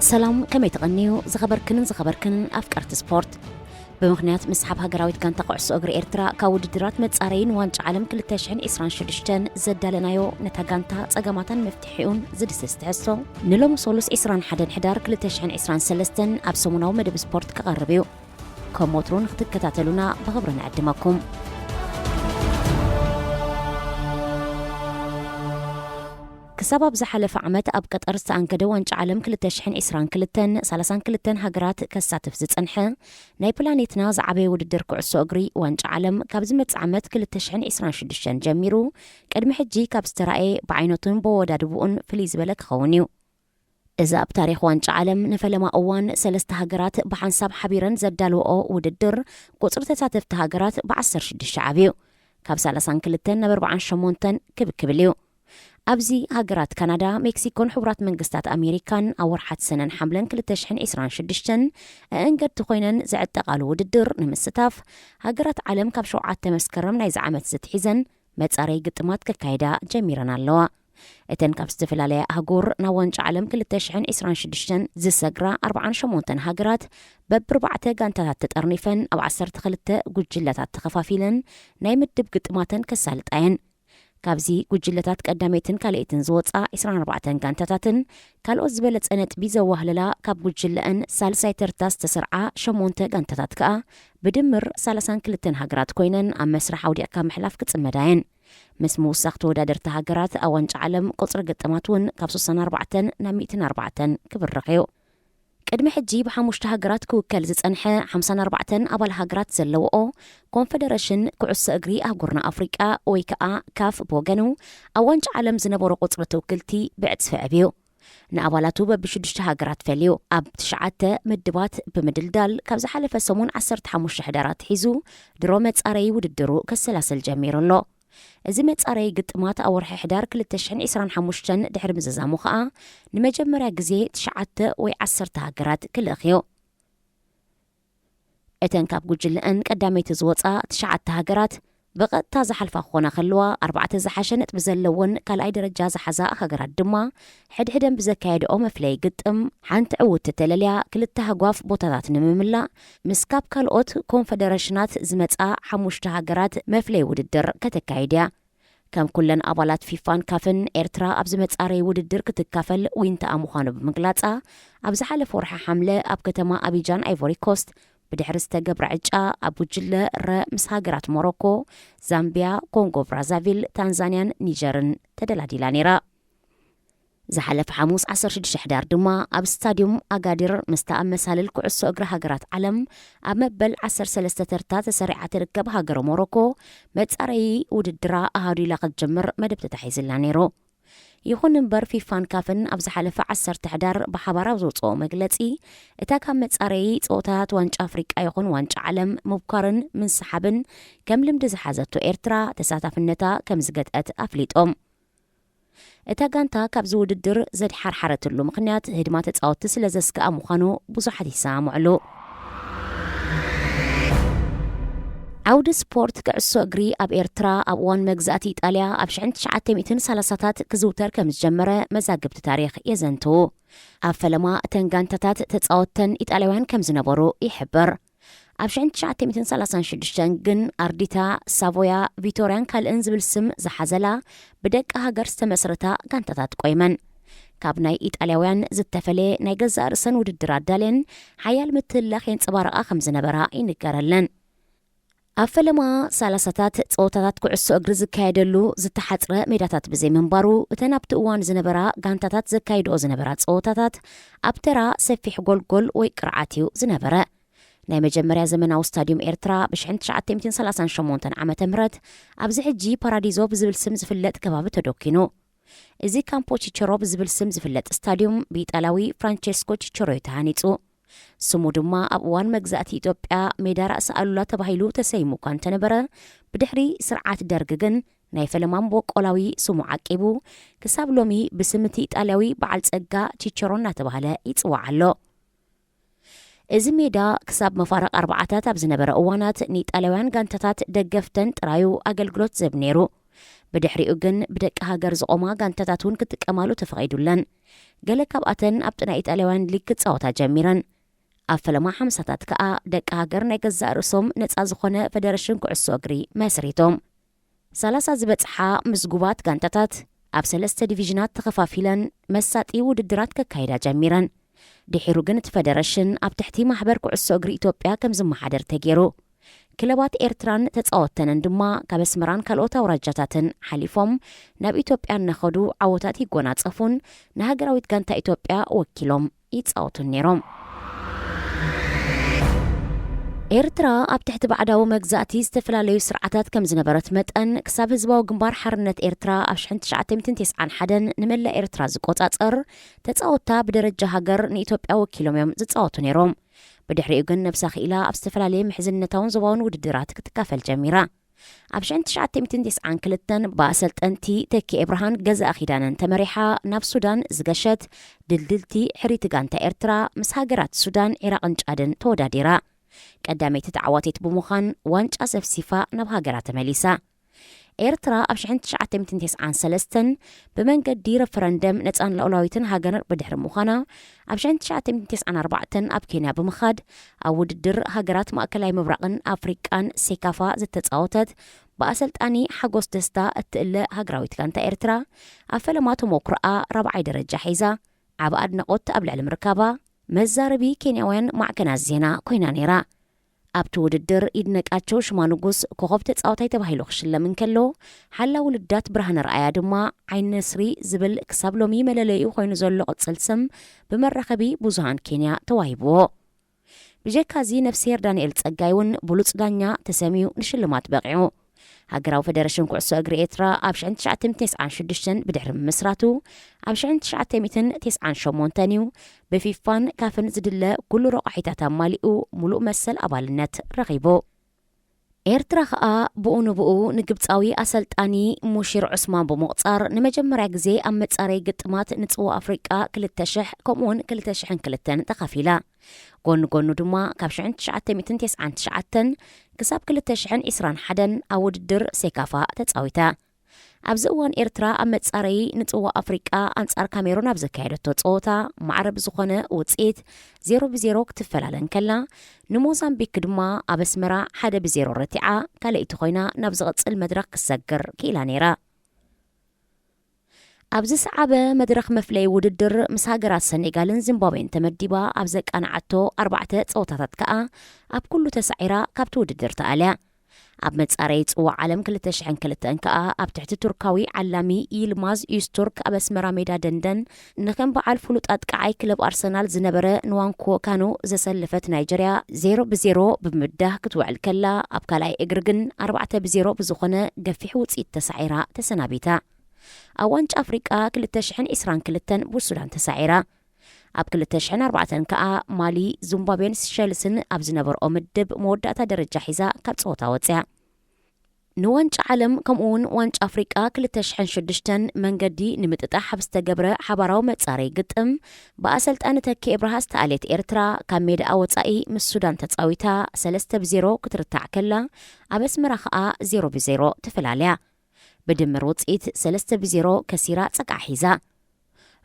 سلام كم يتغنيو زخبركن أفكارت سبورت بمخنيات مسحب هاجراويت كان تقعس أجر إيرترا كود درات متصارين وانج عالم كل تشحن إسران شدشتن زد لنايو نتاجانتا تجمعات مفتحون زد استحسوا نلوم صولس إسران حدن حدار كل تشحن إسران سلستن أبسمونا ومدب سبورت كقربيو كموترون اختك كتاتلونا بخبرنا عدمكم كسبب زحلف عمت أب قطر استأنكدو وانج عالم كل تشحن إسران كلتن سالسان كلتن هاجرات كساتف زتصنحه ناي بلانيتنا زعبي وددر كعسو أجري وانج عالم كابزمت عمت كل تشحن إسران شدشن جميرو قدم حجي كابسترائي بعينتون بودادبون فليز بلك خونيو إذا بتاريخ وانج عالم نفلما أوان سلست هاجرات بحنساب حبيرن زدالو أو وددر قطر تساتف هاجرات بعصر شدش عبيو كابسالسان كلتن نبر بعن شمونتن كبكبليو أبزي هاجرات كندا مكسيكون حبرات منقستات أمريكان أور حد سنن حملن كل تشحن إسران شدشتن أنقد تخوينن زعد تقالو وددر نمستاف هاجرات عالم كبشوعات تمسكرم نايز عمت ستحيزن متصاري قطمات ككايدا جميرنا اللوا اتن كابستفل على هاجور نوانج عالم كل تشحن إسران شدشتن زي سجرة 4 شمونتن هاجرات ببربعته قانتات تترنفن أو 10 خلته جلتات تخفافيلن نايمدب قطماتن كسالت عين كابزي جلتات قداميتن كاليتن زوصا 24 غانتاتن كالو زبلت انت بيزوه للا كاب جلان سالساي ترتاس تسرعه شمونته غانتات كا بدمر سالسان كلتن هاجرات كوينن ام مسرح اودي كام حلاف كصمداين مسمو سخت ودادرت هاجرات اوانج عالم قصر قطماتون كاب 64 نا 104 كبرقيو قدم حجي بحموشت هاجرات كوكل زصنحه 54 ابل هاجرات زلوኦ كونفدريشن كعس اجري اهغورنا افريقيا ويكا كاف بوغنو اوانج عالم زنبرو قصر توكلتي بعصف ابيو نابالاتو بشدشت هاجرات فليو اب تشعته مدبات بمدلدال كابز حلفه سمون 15 حدارات حيزو درومت صاري وددرو كسلاسل جميرلو እዚ መጻረይ ግጥማት ኣወርሒ ሕዳር 2025 ድሕሪ ምዝዛሙ ኸኣ ንመጀመርያ ግዜ 9 ወይ 10 ሃገራት ክልእኽዮ እተን ካብ ጉጅለአን ቀዳመይቲ ዝወፃ 9 ሃገራት በቐጥታ ዝሓልፋ ክኾና ከለዋ 4 ዝሓሸ ነጥቢ ዘለወን ካልኣይ ደረጃ ዝሓዛ ሃገራት ድማ ሕድሕደን ብዘካየድኦ መፍለይ ግጥም ሓንቲ ዕውት ተለልያ ክልተ ሃጓፍ ቦታታት ንምምላእ ምስ ካብ ካልኦት ኮንፈደሬሽናት ዝመፃ 5 ሃገራት መፍለይ ውድድር ከተካይድያ ከም ኩለን ኣባላት ፊፋን ካፍን ኤርትራ ኣብ ዝመጻረይ ውድድር ክትካፈል ዊንታ ምዃኑ ብምግላጻ ኣብ ዝሓለፈ ወርሒ ሓምለ ኣብ ከተማ ኣቢጃን ኣይቮሪ ኮስት بدحر استجاب رعجة أبو جلة مس هاجرات موروكو زامبيا كونغو برازافيل تنزانيا نيجرن تدلادي لانيرا زحلف حموس 10 شهر دما أب ستاديوم أقادر مستأم مسال الكعسو أجر هاجرات علم أمبل 10 سلسلة ترتات سريعة تركب هاجر موروكو متساري وددرا أهاري لقد جمر مدب تتحيز لانيرو يخون نمبر في فان كافن أبز حلفة 10 تحدار بحبارة وزوطو مجلتي إتا كان متصاري صوتات وانج أفريقيا يخون وانج عالم مبكرن من سحبن كم لمدز حازتو إيرترا تساتف النتا كم زقدت أفليت إتا كانتا كابزو ددر زد حرحرة اللو مقنيات هدمات تصاوت تسلزسك أموخانو بوزو حديثا معلو عود سبورت كعسو أجري أب إيرترا أب وان مجزاتي إيطاليا أب شعن 930 كزوتر كمزجمرة مزاجب تاريخ يزنتو أب فلما تنغانتات تتصاوتن إيطاليوان كمزنبرو يحبر أب شعن 936 جن أرديتا سافويا فيتوريان كالإنز بالسم زحزلا بدك هاجر استمسرتا غانتات قويمن كابناي إيطاليوان زتفلي نايجز أرسن وددرات دالين حيال متلخ ينصبارا خمزنبرا ينكرلن أفلما سالساتات صوتات كعسو أجر زكايدلو زتحصر ميداتات بزي منبارو تنابت اوان زنبرا غانتاتات زكايدو زنبرات صوتاتات أبترا سفيح جول ويقرعاتيو زنبرا ناي مجمريا زمناو ستاديوم إيرترا بشحن 938 عام تمرت أبزي حجي باراديزو بزبل سم زفلت كباب تدوكينو إزي كامبو تشيرو بزبل سم زفلت ستاديوم بيطالوي فرانشيسكو تشيرو يتهانيتو سمو دما أبوان مجزأتي إثيوبيا ميدا رأس ألولا تباهيلو تسيمو كان تنبرا بدحري سرعات درجن ناي فلمان بوك أولاوي سمو عاقبو كساب لومي بسمتي إيطاليوي بعل تسقا تشيرون تباهلا يتصوعلو إذا ميدا كساب مفارق 4 تابز نبرا أوانات نيت ألوان غانتاتات دقفتن ترايو أقل قلوت زبنيرو بدحريኡ ግን ብደቂ ሃገር ዝቆማ ጋንታታት እውን ክትቀማሉ ተፈቒዱለን ገለ ካብኣተን ኣብ ጥናይ ኢጣልያውያን ሊግ ክጻወታ ጀሚረን ኣብ ፈለማ 50ታት ከዓ ደቂ ሃገር ናይ ገዛእ ርእሶም ነፃ ዝኾነ ፌደሬሽን ኩዕሶ እግሪ መስሪቶም 30 ዝበፅሓ ምዝጉባት ጋንታታት ኣብ 3 ዲቪዥናት ተኸፋፊለን መሳጢ ውድድራት ከካይዳ ጀሚረን ድሒሩ ግን እቲ ፌደሬሽን ኣብ ትሕቲ ማሕበር ኩዕሶ እግሪ ኢትዮጵያ ከም ዝመሓደር ተገይሩ ክለባት ኤርትራን ተጻወተነን ድማ ካብ ኣስመራን ካልኦት ኣውራጃታትን ሓሊፎም ናብ ኢትዮጵያ እናኸዱ ዓወታት ይጎናጸፉን ንሃገራዊት ጋንታ ኢትዮጵያ ወኪሎም ይጻወቱን ነይሮም ኤርትራ ኣብ ትሕቲ ባዕዳዊ መግዛእቲ ዝተፈላለዩ ስርዓታት ከም ዝነበረት መጠን ክሳብ ህዝባዊ ግንባር ሓርነት ኤርትራ ኣብ 1991 ንመላእ ኤርትራ ዝቆጻጸር ተጻወታ ብደረጃ ሃገር ንኢትዮጵያ ወኪሎም እዮም ዝጻወቱ ነይሮም ብድሕሪኡ ግን ነብሳ ኺኢላ ኣብ ዝተፈላለየ ምሕዝነታውን ዞባውን ውድድራት ክትካፈል ጀሚራ ኣብ 1992 ብኣሰልጠንቲ ተኪ ኤብርሃን ገዛእ ኺዳነን ተመሪሓ ናብ ሱዳን ዝገሸት ድልድልቲ ሕሪቲ ጋንታ ኤርትራ ምስ ሃገራት ሱዳን ኢራቅን ጫድን ተወዳዲራ ቀዳመይቲ ተዓዋቲት ብምዃን ዋንጫ ሰፍሲፋ ናብ ሃገራ ተመሊሳ ኤርትራ ኣብ 1993 ብመንገዲ ረፈረንደም ነፃን ላዕላዊትን ሃገር ብድሕሪ ምዃና ኣብ 1994 ኣብ ኬንያ ብምኻድ ኣብ ውድድር ሃገራት ማእከላይ ምብራቕን ኣፍሪቃን ሴካፋ ዝተጻወተት ብኣሰልጣኒ ሓጎስ ደስታ እትእለ ሃገራዊት ጋንታ ኤርትራ ኣብ ፈለማ ተሞክሮኣ 4ይ ደረጃ ሒዛ ዓብ ኣድናቆት ኣብ ልዕሊ ምርካባ መዛረቢ ኬንያውያን ማዕከናት ዜና ኮይና ነይራ ኣብቲ ውድድር ይድነቃቸው ሽማንጉስ ኮኸብ ተጻዋታይ ተባሂሉ ክሽለም እንከሎ ሓላ ውልዳት ብርሃነ ረኣያ ድማ ዓይኒ ነስሪ ዝብል ክሳብ ሎሚ መለለዩ ኮይኑ ዘሎ ቅጽል ስም ብመራኸቢ ብዙሃን ኬንያ ተዋሂብዎ ብጀካዚ ነፍሴር ዳንኤል ጸጋይ እውን ብሉጽ ዳኛ ተሰሚዩ ንሽልማት በቂዑ ሃገራዊ ፌደሬሽን ኩዕሶ እግሪ ኤርትራ ኣብ 1996 ብድሕሪ ምስራቱ ኣብ 1998 እዩ ብፊፋን ካፍን ዝድለ ኩሉ ረቑሒታት ኣማሊኡ ሙሉእ መሰል ኣባልነት ረኺቡ ኤርትራ ከዓ ብኡ ንብኡ ንግብፃዊ ኣሰልጣኒ ሙሺር ዑስማን ብምቕፃር ንመጀመርያ ግዜ ኣብ መጻረይ ግጥማት ንጽዋ ኣፍሪቃ 2000 ከምኡውን 2002 ተኻፊላ ጎኑ ጎኑ ድማ ካብ 1999 ክሳብ 2021 ኣብ ውድድር ሴካፋ ተጻዊታ ኣብዚ እዋን ኤርትራ ኣብ መጻረይ ንጽዋ ኣፍሪቃ ኣንጻር ካሜሩን ኣብ ዘካየደቶ ጸወታ ማዕረብ ዝኾነ ውጽኢት 0-0 ክትፈላለን ከላ ንሞዛምቢክ ድማ ኣብ ኣስመራ 1-0 ረቲዓ ካልእቲ ኮይና ናብ ዝቕጽል መድረኽ ክሰግር ክኢላ ነይራ ኣብዚ ሰዓበ መድረኽ መፍለይ ውድድር ምስ ሃገራት ሰኔጋልን ዚምባብዌን ተመዲባ ኣብ ዘቃናዓቶ 4 ጸወታታት ከዓ ኣብ ኩሉ ተሳዒራ ካብቲ ውድድር ተኣልያ ኣብ መጻረይ ጽዋ ዓለም 2002 ከዓ ኣብ ትሕቲ ቱርካዊ ዓላሚ ይልማዝ ዩስቱርክ ኣብ ኣስመራ ሜዳ ደንደን ንከም በዓል ፍሉጣት ቀዓይ ክለብ ኣርሰናል ዝነበረ ንዋንኮ ካኑ ዘሰለፈት ናይጀርያ 0-0 ብምዳህ ክትውዕል ከላ ኣብ ካልኣይ እግሪ ግን 4-0 ብዝኾነ ገፊሕ ውጽኢት ተሳዒራ ተሰናቢታ ኣብ ዋንጫ ኣፍሪቃ 2022 ብሱዳን ተሳዒራ ኣብ 2004 ከዓ ማሊ ዚምባብዌን ሴሸልስን ኣብ ዝነበርኦ ምድብ መወዳእታ ደረጃ ሒዛ ካብ ጸወታ ወፅያ ንዋንጫ ዓለም ከምኡውን ዋንጫ ኣፍሪቃ 2006 መንገዲ ንምጥጣሕ ኣብ ዝተገብረ ሓባራዊ መጻረይ ግጥም ብኣሰልጣኒ ተኪ ኤብርሃ ዝተኣልየት ኤርትራ ካብ ሜዳ ወጻኢ ምስ ሱዳን ተጻዊታ 3-0 ክትርታዕ ከላ ኣብ ኣስመራ ከዓ 0-0 ተፈላለያ ብድምር ውጽኢት 3-0 ከሲራ ጸቃዕ ሒዛ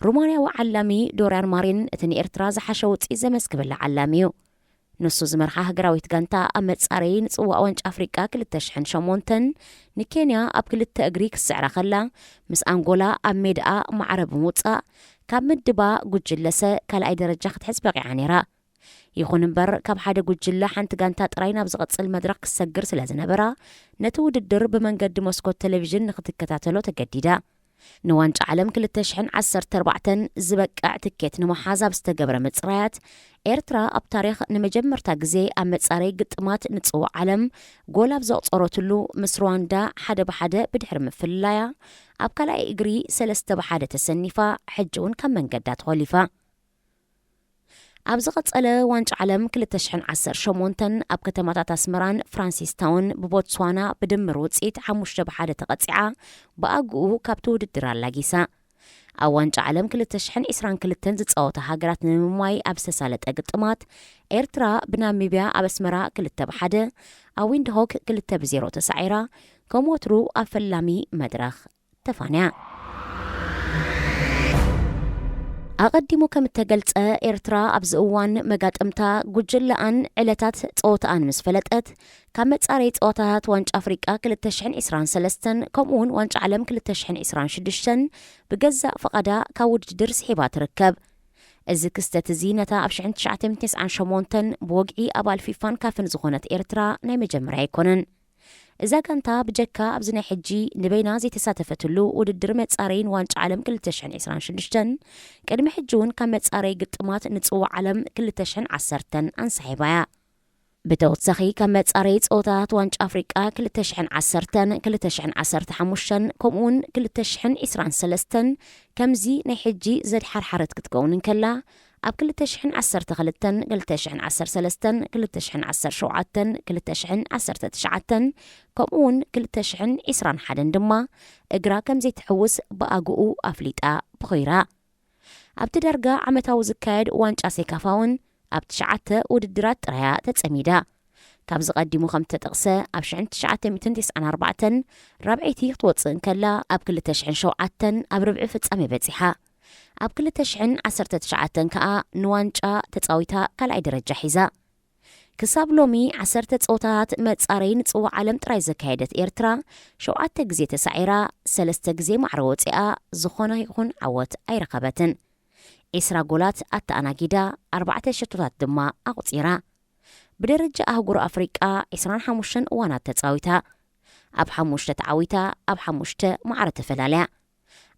ሩማንያዊ ዓላሚ ዶርያን ማሪን እቲ ንኤርትራ ዝሓሸ ውጽኢት ዘመስክበላ ዓላሚ እዩ ንሱ ዝመርሓ ሃገራዊት ጋንታ ኣብ መጻረይ ንጽዋዕ ዋንጫ ኣፍሪቃ 2008 ንኬንያ ኣብ 2 እግሪ ክስዕራ ከላ ምስ ኣንጎላ ኣብ ሜዳኣ ማዕረብ ምውፃእ ካብ ምድባ ጉጅለሰ ካልኣይ ደረጃ ክትሕዝ በቂዓ ነይራ ይኹን እምበር ካብ ሓደ ጉጅለ ሓንቲ ጋንታ ጥራይ ናብ ዝቐጽል መድረኽ ክሰግር ስለ ዝነበራ ነቲ ውድድር ብመንገዲ መስኮት ቴሌቪዥን ንኽትከታተሎ ተገዲዳ ንዋንጫ ዓለም 2014 ዝበቃዕ ትኬት ንምሓዝ ኣብ ዝተገብረ ምጽራያት ኤርትራ ኣብ ታሪኽ ንመጀመርታ ግዜ ኣብ መጻረይ ግጥማት ንጽዋዕ ዓለም ጎል ኣብ ዘቕጸረትሉ ምስ ሩዋንዳ 1-1 ብድሕሪ ምፍላያ ኣብ ካልኣይ እግሪ 3-1 ተሰኒፋ ሕጂ እውን ካብ መንገዳ ተኸሊፋ ኣብ ዝቐጸለ ዋንጫ ዓለም 2018 ኣብ ከተማታት ኣስመራን ፍራንሲስታውን ብቦትስዋና ብድምር ውጽኢት 5-1 ተቐፂዓ ብኣግኡ ካብቲ ውድድር ኣላጊሳ ኣብ ዋንጫ ዓለም 2022 ዝጻወታ ሃገራት ንምማይ ኣብ ዝተሳለጠ ግጥማት ኤርትራ ብናሚብያ ኣብ ኣስመራ 2-1 ኣብ ዊንድሆክ 2-0 ተሳዒራ ከም ወትሩ ኣብ ፈላሚ መድረኽ ተፋንያ ኣቐዲሙ ከም እተገልጸ ኤርትራ ኣብዚ እዋን መጋጥምታ ጉጅለኣን ዕለታት ጸወታኣን ምስ ፈለጠት ካብ መጻረዪ ጸወታታት ዋንጫ ኣፍሪቃ 2023 ከምኡውን ዋንጫ ዓለም 2026 ብገዛእ ፈቓዳ ካብ ውድድር ስሒባ ትርከብ። እዚ ክስተት እዚ ነታ ኣብ 1998 ብወግዒ ኣባል ፊፋን ካፍን ዝኾነት ኤርትራ ናይ መጀመርያ ኣይኮነን። እዛ ጋንታ ብጀካ ኣብዚ ናይ ሕጂ ንበይና ዘይተሳተፈትሉ ውድድር መጻረይን ዋንጫ ዓለም 2026 ቅድሚ ሕጂ እውን ካብ መጻረይ ግጥማት ንጽዋዕ ዓለም 2010 ኣንሳሒባያ። ብተወሳኺ ካብ መጻረይ ጸወታታት ዋንጫ ኣፍሪቃ 2010 2015 ከምኡውን 2023 ከምዚ ናይ ሕጂ ዘድሓርሓረት ክትከውን እንከላ ኣብ 2012 2013 2017 2019 ከምኡውን 2021 ድማ እግራ ከም ዘይትሕውስ ብኣግኡ ኣፍሊጣ ብኺራ ኣብቲ ዳርጋ ዓመታዊ ዝካየድ ዋንጫ ሴካፋውን ኣብ 9 ውድድራት ጥራያ ተጸሚዳ ካብ ዝቐዲሙ ከም ተጠቕሰ ኣብ 1994 ራብዒቲ ክትወፅእ እንከላ ኣብ 2007 ኣብ ርብዒ ፍጻሜ በፂሓ ኣብ 2019 ከዓ ንዋንጫ ተጻዊታ ካልኣይ ደረጃ ሒዛ ክሳብ ሎሚ 10 ጸወታታት መጻረይ ንጽዋዕ ዓለም ጥራይ ዘካየደት ኤርትራ 7 ግዜ ተሳዒራ 3 ግዜ ማዕረ ወፂኣ ዝኾነ ይኹን ዓወት ኣይረኸበትን። 20 ጎላት ኣተኣናጊዳ 4 ሸቶታት ድማ ኣቑፂራ ብደረጃ ኣህጉር ኣፍሪቃ 25 እዋናት ተጻዊታ ኣብ 5 ተዓዊታ ኣብ 5 ማዕረ ተፈላለያ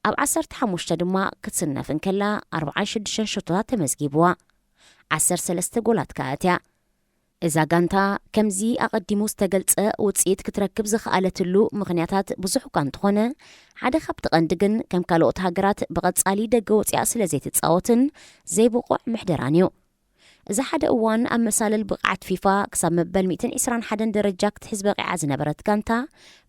ኣብ 15 ድማ ክትስነፍ እንከላ 46 ሸቶታት ተመዝጊብዋ 13 ጎላት ከኣትያ። እዛ ጋንታ ከምዚ ኣቐዲሙ ዝተገልጸ ውፅኢት ክትረክብ ዝኽኣለትሉ ምኽንያታት ብዙሕ እኳ እንተኾነ ሓደ ካብቲ ቀንዲ ግን ከም ካልኦት ሃገራት ብቐጻሊ ደገ ወፂኣ ስለ ዘይትጻወትን ዘይብቑዕ ምሕደራን እዩ። እዚ ሓደ እዋን ኣብ መሳለል ብቕዓት ፊፋ ክሳብ መበል 121 ደረጃ ክትሕዝ በቂዓ ዝነበረት ጋንታ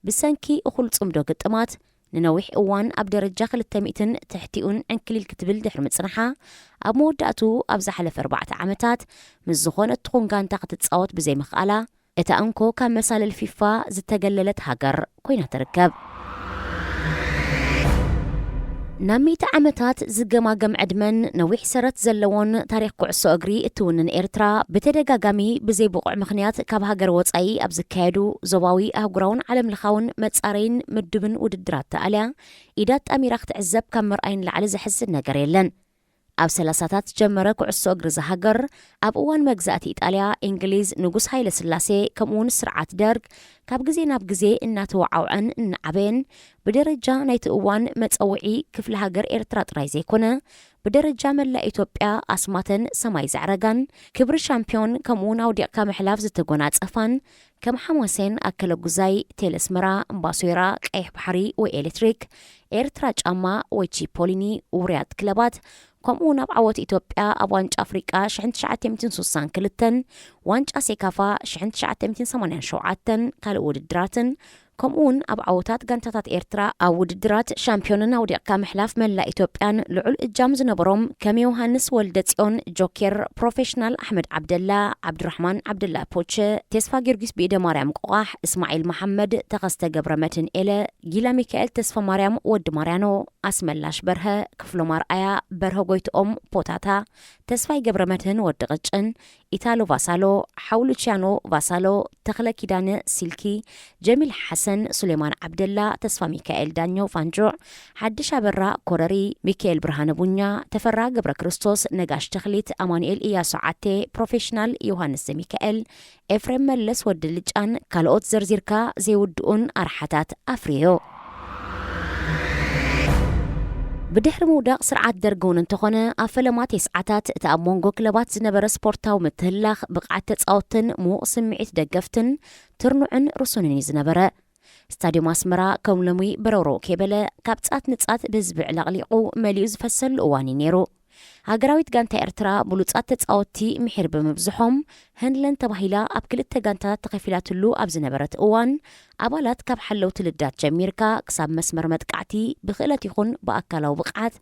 ብሰንኪ እኹል ጽምዶ ግጥማት ንነዊሕ እዋን ኣብ ደረጃ 200 ትሕቲኡን ዕንክሊል ክትብል ድሕሪ ምጽንሓ ኣብ መወዳእቱ ኣብ ዝሓለፈ 4 ዓመታት ምስ ዝኾነት ትኹን ጋንታ ክትጻወት ብዘይምኽኣላ እታ እንኮ ካብ መሳለል ፊፋ ዝተገለለት ሃገር ኮይና ትርከብ። ናብ 100 ዓመታት ዝገማገም ዕድመን ነዊሕ ሰረት ዘለዎን ታሪክ ኩዕሶ እግሪ እትውንን ኤርትራ ብተደጋጋሚ ብዘይብቑዕ ምኽንያት ካብ ሃገር ወጻኢ ኣብ ዝካየዱ ዞባዊ ኣህጉራውን ዓለምለኻውን መጻረይን ምድብን ውድድራት ተኣልያ ኢዳ ጣሚራ ክትዕዘብ ካብ ምርኣይን ላዕሊ ዘሕዝን ነገር የለን። ኣብ 30ታት ጀመረ ኩዕሶ እግሪ ዝሃገር ኣብ እዋን መግዛእቲ ኢጣልያ እንግሊዝ ንጉስ ሃይለ ስላሴ ከምኡውን ስርዓት ደርግ ካብ ግዜ ናብ ግዜ እናተወዓውዐን እናዓበየን ብደረጃ ናይቲ እዋን መፀውዒ ክፍለ ሃገር ኤርትራ ጥራይ ዘይኮነ ብደረጃ መላ ኢትዮጵያ ኣስማተን ሰማይ ዛዕረጋን ክብሪ ሻምፒዮን ከምኡውን ኣውዲቕካ ምሕላፍ ዝተጎናጸፋን ከም ሓመሴን ኣከለ ጉዛይ ቴሌስመራ እምባሶይራ ቀይሕ ባሕሪ ወይ ኤሌክትሪክ ኤርትራ ጫማ ወይ ቺፖሊኒ ውርያት ክለባት ከምኡውን ኣብ ዓወት ኢትዮጵያ ኣብ ዋንጫ ኣፍሪቃ 1962 ዋንጫ ሴካፋ 1987 ካልእ ውድድራትን ከምኡውን ኣብ ዓወታት ጋንታታት ኤርትራ ኣብ ውድድራት ሻምፒዮንን ኣውዲቕካ ምሕላፍ መላ ኢትዮጵያን ልዑል እጃም ዝነበሮም ከም ዮሃንስ ወልደ ጽዮን ጆኬር ፕሮፌሽናል ኣሕመድ ዓብደላ ዓብድራሕማን ዓብደላ ፖቸ ተስፋ ጊዮርጊስ ብኢደ ማርያም ቆቓሕ እስማኤል መሐመድ ተኸስተ ገብረመድህን ኤለ ጊላ ሚካኤል ተስፋ ማርያም ወዲ ማርያኖ ኣስመላሽ በርሀ ክፍሎም ኣርኣያ በርሀ ጎይትኦም ፖታታ ተስፋይ ገብረመድህን ወዲ ቅጭን ኢታሎ ቫሳሎ ሓውሉቺያኖ ቫሳሎ ተኽለ ኪዳነ ሲልኪ ጀሚል ሓሰን ሱሌማን ዓብደላ ተስፋ ሚካኤል ዳኞ ፋንጆዕ ሓድሽ ኣበራ ኮረሪ ሚካኤል ብርሃነ ቡኛ ተፈራ ገብረ ክርስቶስ ነጋሽ ተኽሊት ኣማኑኤል ኢያሱ ዓቴ ፕሮፌሽናል ዮሃንስ ዘሚካኤል ኤፍሬም መለስ ወዲ ልጫን ካልኦት ዘርዚርካ ዘይውድኡን ኣርሓታት ኣፍርዮ ብድሕሪ ምውዳቕ ስርዓት ደርገውን እንተኾነ ኣብ ፈለማት የስዓታት እቲ ኣብ ሞንጎ ክለባት ዝነበረ ስፖርታዊ ምትህላኽ ብቕዓት ተጻወትን ምዉቕ ስምዒት ደገፍትን ትርኑዕን ርሱንን እዩ ዝነበረ ስታድዮም ኣስመራ ከም ሎሚ በረሮ ከበለ ካብ ጻት ንጻት ብህዝቢ ዕላቕሊቑ መሊኡ ዝፈሰሉ እዋን እዩ ነይሩ ሃገራዊት ጋንታ ኤርትራ ብሉጻት ተጻወቲ ምሕር ብምብዝሖም ህንለን ተባሂላ ኣብ ክልተ ጋንታታት ተኸፊላትሉ ኣብ ዝነበረት እዋን ኣባላት ካብ ሓለውቲ ልዳት ጀሚርካ ክሳብ መስመር መጥቃዕቲ ብኽእለት ይኹን ብኣካላዊ ብቕዓት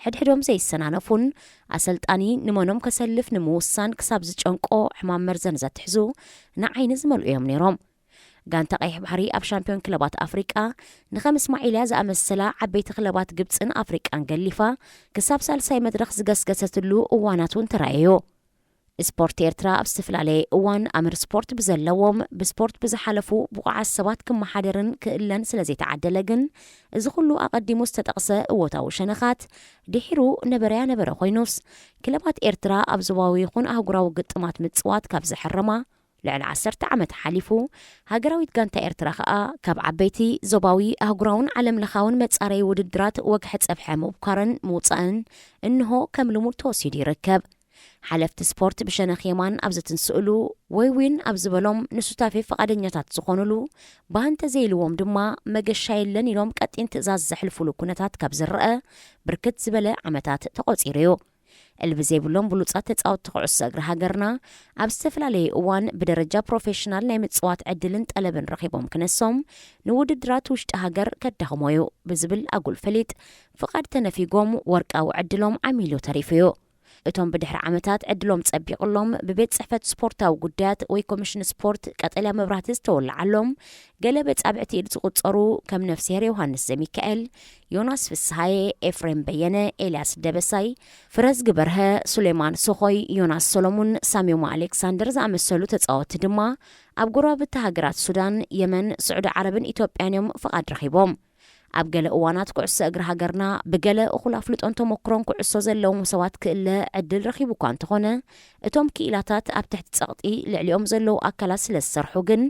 ሕድሕዶም ዘይሰናነፉን ኣሰልጣኒ ንመኖም ከሰልፍ ንምውሳን ክሳብ ዝጨንቆ ሕማም መርዘን ዘትሕዙ ንዓይኒ ዝመልኡ እዮም ነይሮም ጋንታ ቀይሕ ባሕሪ ኣብ ሻምፒዮን ክለባት ኣፍሪቃ ንኸምስ ማዒልያ ዝኣመሰላ ዓበይቲ ክለባት ግብፅን ኣፍሪቃን ገሊፋ ክሳብ ሳልሳይ መድረኽ ዝገስገሰትሉ እዋናት እውን ተራእዩ። ስፖርት ኤርትራ ኣብ ዝተፈላለየ እዋን ኣምር ስፖርት ብዘለዎም ብስፖርት ብዝሓለፉ ብቑዓት ሰባት ክመሓደርን ክእለን ስለ ዘይተዓደለ ግን እዚ ኩሉ ኣቐዲሙ ዝተጠቕሰ እወታዊ ሸነኻት ድሒሩ ነበረ ኮይኑስ ክለባት ኤርትራ ኣብ ዞባዊ ይኹን ኣህጉራዊ ግጥማት ምፅዋት ካብ ዝሐረማ ልዕሊ 10 ዓመት ሓሊፉ ሃገራዊት ጋንታ ኤርትራ ከዓ ካብ ዓበይቲ ዞባዊ ኣህጉራውን ዓለምለኻውን መጻረይ ውድድራት ወግሐ ፀብሐ ምብካርን ምውፃእን እንሆ ከም ልሙድ ተወሲዱ ይርከብ። ሓለፍቲ ስፖርት ብሸነኽ የማን ኣብ ዝትንስእሉ ወይ ውን ኣብ ዝበሎም ንሱታፌ ፈቃደኛታት ዝኾኑሉ ባህንተ ዘይልዎም ድማ መገሻ የለን ኢሎም ቀጢን ትእዛዝ ዘሕልፉሉ ኩነታት ካብ ዝረአ ብርክት ዝበለ ዓመታት ተቆፂሩ እዩ። ዕልቢ ዘይብሎም ብሉፃት ተፃወትቲ ኩዕሶ እግሪ ሃገርና ኣብ ዝተፈላለየ እዋን ብደረጃ ፕሮፌሽናል ናይ ምፅዋት ዕድልን ጠለብን ረኺቦም ክነሶም ንውድድራት ውሽጢ ሃገር ከዳኽሞ እዩ ብዝብል ኣጉል ፈሊጥ ፍቃድ ተነፊጎም ወርቃዊ ዕድሎም ዓሚሉ ተሪፉ እዩ። እቶም ብድሕሪ ዓመታት ዕድሎም ፀቢቕሎም ብቤት ጽሕፈት ስፖርታዊ ጉዳያት ወይ ኮሚሽን ስፖርት ቀጠልያ መብራህቲ ዝተወልዓሎም ገለ በጻብዕቲ ኢድ ዝቁፀሩ ከም ነፍስሄር ዮሃንስ ዘሚካኤል፣ ዮናስ ፍስሃየ፣ ኤፍሬም በየነ፣ ኤልያስ ደበሳይ፣ ፍረዝ ግበርሀ፣ ሱሌማን ሶኾይ፣ ዮናስ ሰሎሙን፣ ሳሚዮማ ኣሌክሳንደር ዝኣመሰሉ ተፃወቲ ድማ ኣብ ጎረባብቲ ሃገራት ሱዳን፣ የመን፣ ስዑዲ ዓረብን ኢትዮጵያን እዮም ፍቃድ ረኺቦም። ኣብ ገለ እዋናት ኩዕሶ እግሪ ሃገርና ብገለ እኹል ኣፍልጦን ተመክሮን ኩዕሶ ዘለዎም ሰባት ክእለ ዕድል ረኺቡ እኳ እንተኾነ እቶም ክኢላታት ኣብ ትሕቲ ፀቕጢ ልዕሊኦም ዘለዉ ኣካላት ስለ ዝሰርሑ ግን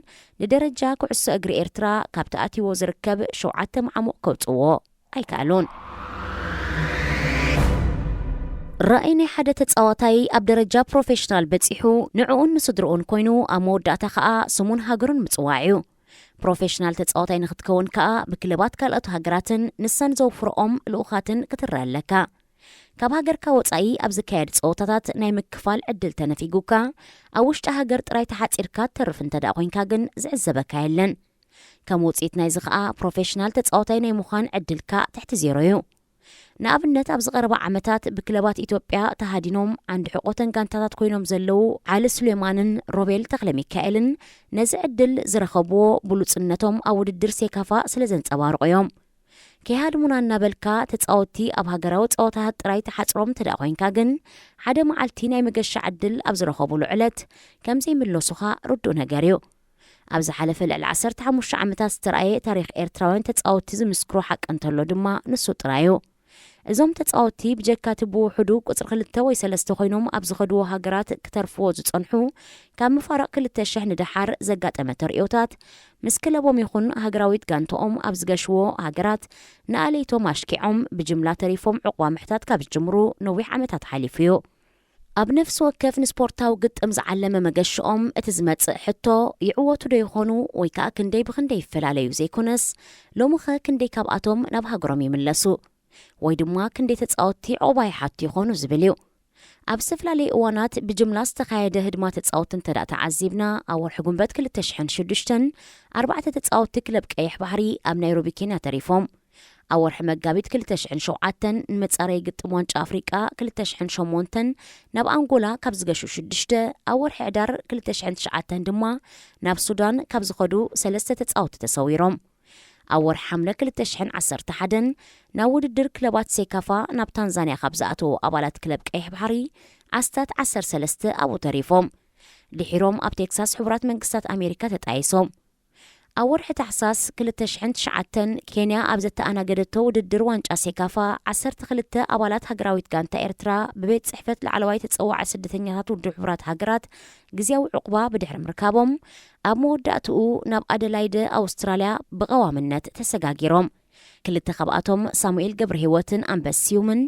ንደረጃ ኩዕሶ እግሪ ኤርትራ ካብ ተኣትይዎ ዝርከብ 7 መዓሙቕ ከውፅዎ ኣይከኣሉን። ራእይ ናይ ሓደ ተፃዋታይ ኣብ ደረጃ ፕሮፌሽናል በፂሑ ንዕኡን ንስድርኡን ኮይኑ ኣብ መወዳእታ ከዓ ስሙን ሃገሩን ምፅዋዕ እዩ። ፕሮፌሽናል ተፃዋታይ ንኽትከውን ከዓ ብክለባት ካልኦት ሃገራትን ንሰን ዘውፍርኦም ልኡኻትን ክትረአ ኣለካ። ካብ ሃገርካ ወፃኢ ኣብ ዝካየድ ፀወታታት ናይ ምክፋል ዕድል ተነፊጉካ ኣብ ውሽጢ ሃገር ጥራይ ተሓፂርካ ተርፍ እንተዳ ኮንካ ግን ዝዕዘበካ የለን። ከም ውፅኢት ናይዚ ከዓ ፕሮፌሽናል ተፃዋታይ ናይ ምዃን ዕድልካ ትሕቲ ዜሮ እዩ። ንኣብነት ኣብ ዝቐረባ ዓመታት ብክለባት ኢትዮጵያ ተሃዲኖም ዓንዲ ሕቆተን ጋንታታት ኮይኖም ዘለው ዓሊ ሱሌማንን ሮቤል ተክለ ሚካኤልን ነዚ ዕድል ዝረኸብዎ ብሉፅነቶም ኣብ ውድድር ሴካፋ ስለ ዘንፀባርቑ እዮም። ከይሃድሙና እናበልካ ተፃወቲ ኣብ ሃገራዊ ፀወታታት ጥራይ ተሓፅሮም ተዳ ኮንካ ግን ሓደ መዓልቲ ናይ መገሻ ዕድል ኣብ ዝረኸብሉ ዕለት ከምዘይምለሱኻ ርዱእ ነገር እዩ። ኣብ ዝሓለፈ ልዕሊ 15 ዓመታት ዝተረኣየ ታሪክ ኤርትራውያን ተፃወቲ ዝምስክሮ ሓቂ እንተሎ ድማ ንሱ ጥራዩ። እዞም ተፃወቲ ብጀካቲ ብውሕዱ ቁፅሪ 2 ወይ 3 ኮይኖም ኣብ ዝኸድዎ ሃገራት ክተርፍዎ ዝፀንሑ ካብ ምፋረቕ 2000 ንድሓር ዘጋጠመ ተርእዮታት ምስ ክለቦም ይኹን ሃገራዊት ጋንቶኦም ኣብ ዝገሽዎ ሃገራት ንኣለይቶም ኣሽኪዖም ብጅምላ ተሪፎም ዕቑባ ምሕታት ካብ ዝጅምሩ ነዊሕ ዓመታት ሓሊፉ እዩ። ኣብ ነፍሲ ወከፍ ንስፖርታዊ ግጥም ዝዓለመ መገሽኦም እቲ ዝመጽእ ሕቶ ይዕወቱ ዶ ይኾኑ ወይ ከዓ ክንደይ ብክንደይ ይፈላለዩ ዘይኮነስ ሎሚ ኸ ክንደይ ካብኣቶም ናብ ሃገሮም ይምለሱ ወይ ድማ ክንደይ ተፃወቲ ዕቑባ ይሓቱ ይኾኑ ዝብል እዩ። ኣብ ዝተፈላለዩ እዋናት ብጅምላ ዝተኻየደ ህድማ ተፃወቲ እንተዳ ተዓዚብና ኣብ ወርሒ ጉንበት 2006 4 ተፃወቲ ክለብ ቀይሕ ባሕሪ ኣብ ናይሮቢ ኬንያ ተሪፎም ኣብ ወርሒ መጋቢት 2007 ንመጻረይ ግጥም ዋንጫ ኣፍሪቃ 2008 ናብ ኣንጎላ ካብ ዝገሹ 6 ኣብ ወርሒ ዕዳር 2009 ድማ ናብ ሱዳን ካብ ዝኸዱ 3 ተፃወቲ ተሰዊሮም ኣብ ወርሒ ሓምለ 2011 ናብ ውድድር ክለባት ሴካፋ ናብ ታንዛንያ ካብ ዝኣተዉ ኣባላት ክለብ ቀይሕ ባሕሪ ዓስታት 13 ኣብኡ ተሪፎም ድሒሮም ኣብ ቴክሳስ ሕቡራት መንግስታት ኣሜሪካ ተጣይሶም። ኣብ ወርሒ ታሕሳስ 2009 ኬንያ ኣብ ዘተኣናገደቶ ውድድር ዋንጫ ሴካፋ 12 ኣባላት ሃገራዊት ጋንታ ኤርትራ ብቤት ጽሕፈት ላዕለዋይ ተፀዋዒ ስደተኛታት ውድብ ሕቡራት ሃገራት ግዝያዊ ዕቑባ ብድሕሪ ምርካቦም ኣብ መወዳእትኡ ናብ ኣደላይደ ኣውስትራልያ ብቐዋምነት ተሰጋጊሮም። ክልተ ካብኣቶም ሳሙኤል ገብረ ህይወትን ኣምበሲዩምን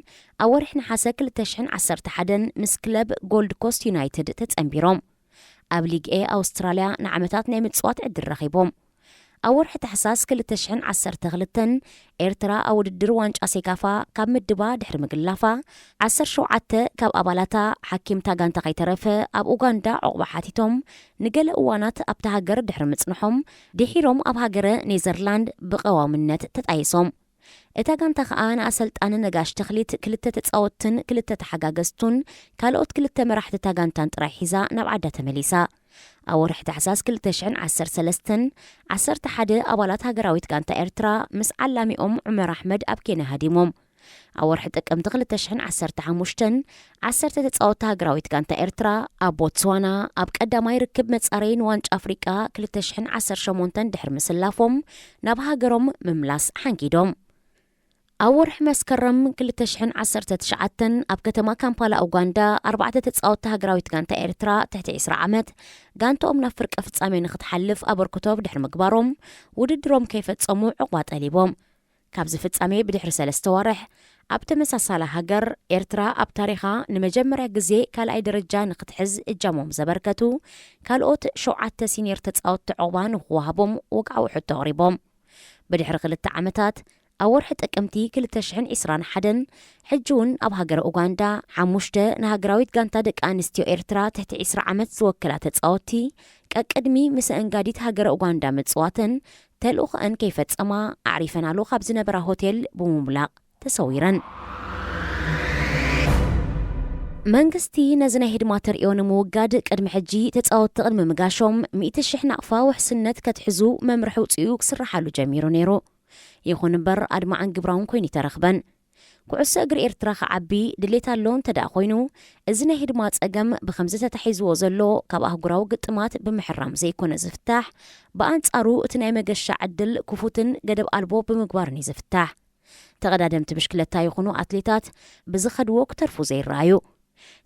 ኣብ ወርሒ ነሓሰ 2011 ምስ ክለብ ጎልድ ኮስት ዩናይትድ ተጸንቢሮም ኣብ ሊግ ኤ ኣውስትራልያ ንዓመታት ናይ ምጽዋት ዕድል ረኺቦም። ኣብ ወርሒ ታሕሳስ 2012 ኤርትራ ኣብ ውድድር ዋንጫ ሴካፋ ካብ ምድባ ድሕሪ ምግላፋ 17 ካብ ኣባላታ ሓኪምታ ጋንታ ከይተረፈ ኣብ ኡጋንዳ ዕቑባ ሓቲቶም ንገለ እዋናት ኣብቲ ሃገር ድሕሪ ምጽንሖም ድሒሮም ኣብ ሃገረ ኔዘርላንድ ብቐዋምነት ተጣይሶም። እታ ጋንታ ከዓ ንኣሰልጣኒ ነጋሽ ተኽሊት 2 ተፃወትን 2 ተሓጋገዝቱን ካልኦት 2 መራሕቲ እታ ጋንታን ጥራይ ሒዛ ናብ ዓዳ ተመሊሳ أورح تحساس كل تشحن 13 أبالات هاجراويت كانت إرترا مس علامي عمر أحمد أبكينا هديمهم أورح تقمت كل تشحن 15 تتصاوت هاجراويت كانت إرترا أب بوتسوانا أب قدام يركب متصارين وانش أفريقيا كل تشحن 18 دحر مسلافهم ناب هاجرهم مملاس حنكيدهم أورح مسكرم كل تشحن 19 أب كتما كامبالا أوغندا 4 تتصاوت هاجراويت كانت إرترا تحت 10 عامات كانت أمنا فرق أفتسامي نختحلف أبر كتب دحر مقبارهم وددروم كيف تصموا عقبات أليبهم كابز فتسامي بدحر 3 ورح أب تمساسالة هاجر إرترا أب تاريخا نمجمرة جزي كالأي درجة نختحز الجاموم زبركتو كالوت شوعات سينير تتصاوت عقبان وخوهبهم وقعوا حتى غريبهم بدحر غلت عامتات أورح تقمتي كل تشحن 21 حجون أب هاجر أوغندا حموشته نهاجراويت غانتا دق أنستيو إرترا تحت 10 عامات زوكلات تصاوتي كأقدمي مس انغاديت هاجر أوغندا متصواتن تلوخ أن كيف تصما أعرفنا لو خبز نبرا هوتيل بمملاق تصويرا منغستي نزنا هدماتر إيون موقاد قدم حجي تتصاوت تقدم مقاشوم 100 شحن أقفا وحسنت كتحزو ممرحو تسيوك سرحالو جميرو نيرو يخون بر أدما عن قبراون كويني ترخبن كعسى أقر إرتراخ عبي دليتا اللون تدا خوينو إزنا هدمات أقم ب5 تحيز وزلو كاباه قراو قطمات بمحرام زي كون زفتاح بأنت أرو تناي مقشع عدل كفوتن قدب ألبو بمقبارني زفتاح تغدادمت بشكلتا يخونو أتليتات بزخد ووك ترفو زي الرايو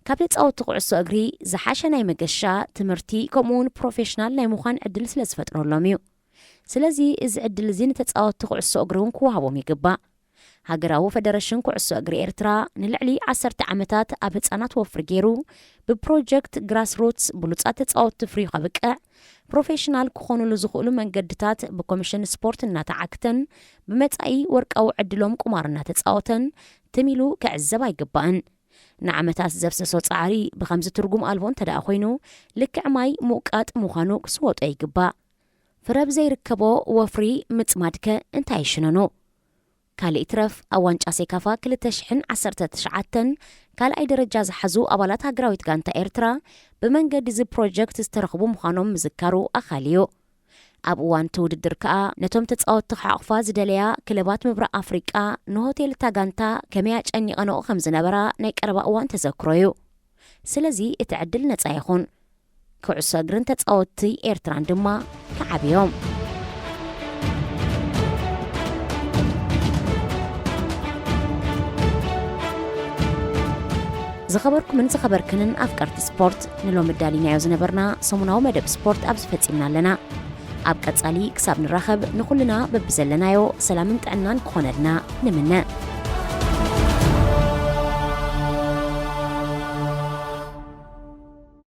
كابلت أو تقعسو أقري زحاشا ناي مقشع تمرتي كومون بروفيشنال ناي مخان عدل سلسفت رولوميو سلازي إز عدل زين تتصاوت تقعسو أقرون كوهابو ميقبا هاجراو فدرشن كعسو أقري إرترا نلعلي 10 عامتات أبتسانات وفرجيرو ببروجكت جراس روتس بلوتسات تتصاوت تفريقا بكأ بروفيشنال كخونو لزخولو من قدتات بكوميشن سبورت ناتعاكتن بمتأي ورك أو عدلوم كمارنا تتصاوتن تميلو كعزبا يقبان نعمتات زفس صوت عاري ب5 ترقم ألبون تدا خوينو لك عماي موقات مخانو كسوت أي قبا فراب زي ركبو وفري متمادك انتاي شنونو كالي اترف اوان جاسي كافا كل تشحن 19 كال اي درجة زحزو أبالات هاجراويت كانت إرترا بمنقى ديزي بروجكت استرخبو مخانوم مذكارو أخاليو أب وان تود الدركاء نتوم تتصاوت تخع أخفاز داليا كلبات مبرا أفريقيا نهوتيل تاقانتا كمياج أني أنو 5 نبرا نايك أربا وان تذكرويو سلازي اتعدل نتايخون كعسو أقرن تتصاوتي إرتران دما كعبيوم زخبركم من زخبركنن أفكارت سبورت نلو مدالي نعيو زنبرنا سموناو مدب سبورت أبز فتيمنا لنا أبقى تسالي كساب نرخب نقول لنا ببزلنايو سلامنت عنان كونرنا نمنا